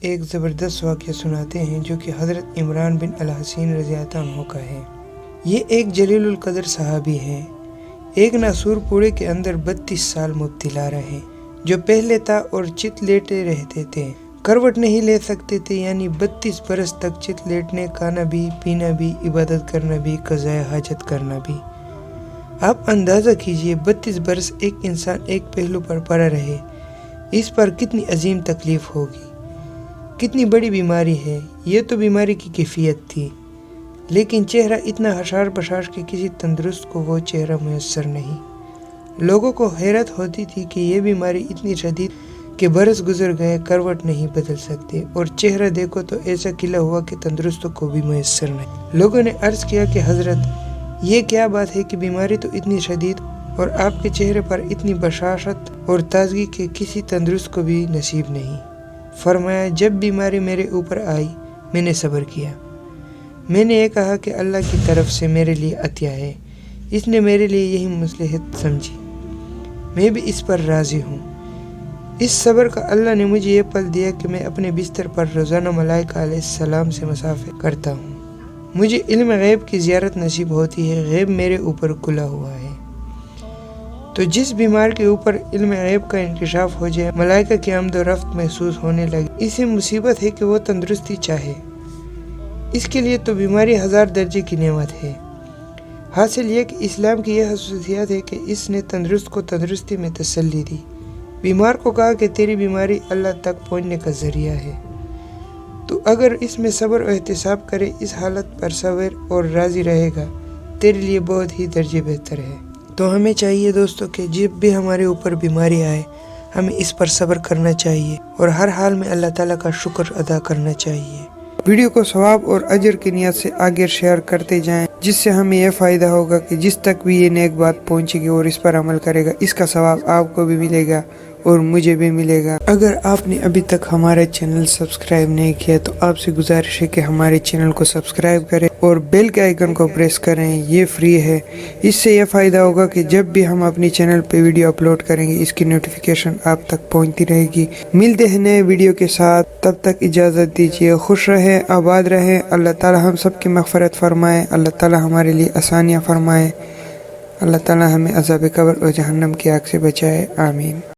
ایک زبردست واقعہ سناتے ہیں جو کہ حضرت عمران بن الحسین رضی اللہ عنہ کا ہے۔ یہ ایک جلیل القدر صحابی ہیں۔ ایک ناسور کوڑے کے اندر 32 سال مبتلا رہے، جو پہلے تھا اور چت لیٹے رہتے تھے، کروٹ نہیں لے سکتے تھے، یعنی 32 برس تک چت لیٹنے، کھانا بھی، پینا بھی، عبادت کرنا بھی، قضاء حاجت کرنا بھی۔ آپ اندازہ کیجئے 32 برس ایک انسان ایک پہلو پر پڑا رہے، اس پر کتنی عظیم تکلیف ہوگی، کتنی بڑی بیماری ہے۔ یہ تو بیماری کی کیفیت تھی، لیکن چہرہ اتنا حشار بشاش کہ کسی تندرست کو وہ چہرہ میسر نہیں۔ لوگوں کو حیرت ہوتی تھی کہ یہ بیماری اتنی شدید کہ برس گزر گئے، کروٹ نہیں بدل سکتے، اور چہرہ دیکھو تو ایسا کھلا ہوا کہ تندرستوں کو بھی میسر نہیں۔ لوگوں نے عرض کیا کہ حضرت، یہ کیا بات ہے کہ بیماری تو اتنی شدید اور آپ کے چہرے پر اتنی بشاشت اور تازگی کہ کسی تندرست کو بھی نصیب نہیں۔ فرمایا، جب بیماری میرے اوپر آئی میں نے صبر کیا، میں نے یہ کہا کہ اللہ کی طرف سے میرے لیے عطیہ ہے، اس نے میرے لیے یہی مصلحت سمجھی، میں بھی اس پر راضی ہوں۔ اس صبر کا اللہ نے مجھے یہ پل دیا کہ میں اپنے بستر پر روزانہ ملائکہ علیہ السلام سے مصافحہ کرتا ہوں، مجھے علم غیب کی زیارت نصیب ہوتی ہے، غیب میرے اوپر کھلا ہوا ہے۔ تو جس بیمار کے اوپر علم غیب کا انکشاف ہو جائے، ملائکہ کی آمد و رفت محسوس ہونے لگے، اسے مصیبت ہے کہ وہ تندرستی چاہے، اس کے لیے تو بیماری 1000 درجے کی نعمت ہے۔ حاصل یہ کہ اسلام کی یہ خصوصیات ہے کہ اس نے تندرست کو تندرستی میں تسلی دی، بیمار کو کہا کہ تیری بیماری اللہ تک پہنچنے کا ذریعہ ہے، تو اگر اس میں صبر و احتساب کرے، اس حالت پر صبر اور راضی رہے گا، تیرے لیے بہت ہی درجے بہتر ہے۔ تو ہمیں چاہیے دوستو کہ جب بھی ہمارے اوپر بیماری آئے، ہمیں اس پر صبر کرنا چاہیے اور ہر حال میں اللہ تعالیٰ کا شکر ادا کرنا چاہیے۔ ویڈیو کو ثواب اور اجر کی نیت سے آگے شیئر کرتے جائیں، جس سے ہمیں یہ فائدہ ہوگا کہ جس تک بھی یہ نیک بات پہنچے گی اور اس پر عمل کرے گا، اس کا ثواب آپ کو بھی ملے گا اور مجھے بھی ملے گا۔ اگر آپ نے ابھی تک ہمارا چینل سبسکرائب نہیں کیا تو آپ سے گزارش ہے کہ ہمارے چینل کو سبسکرائب کریں اور بیل کے آئیکن کو پریس کریں، یہ فری ہے۔ اس سے یہ فائدہ ہوگا کہ جب بھی ہم اپنی چینل پہ ویڈیو اپلوڈ کریں گے، اس کی نوٹیفیکیشن آپ تک پہنچتی رہے گی۔ ملتے ہیں نئے ویڈیو کے ساتھ، تب تک اجازت دیجیے، خوش رہیں، آباد رہیں، اللہ تعالی ہم سب کی مغفرت فرمائے، اللہ تعالی ہمارے لیے آسانیاں فرمائے، اللہ تعالی ہمیں عذاب قبر اور جہنم کی آگ سے بچائے، آمین۔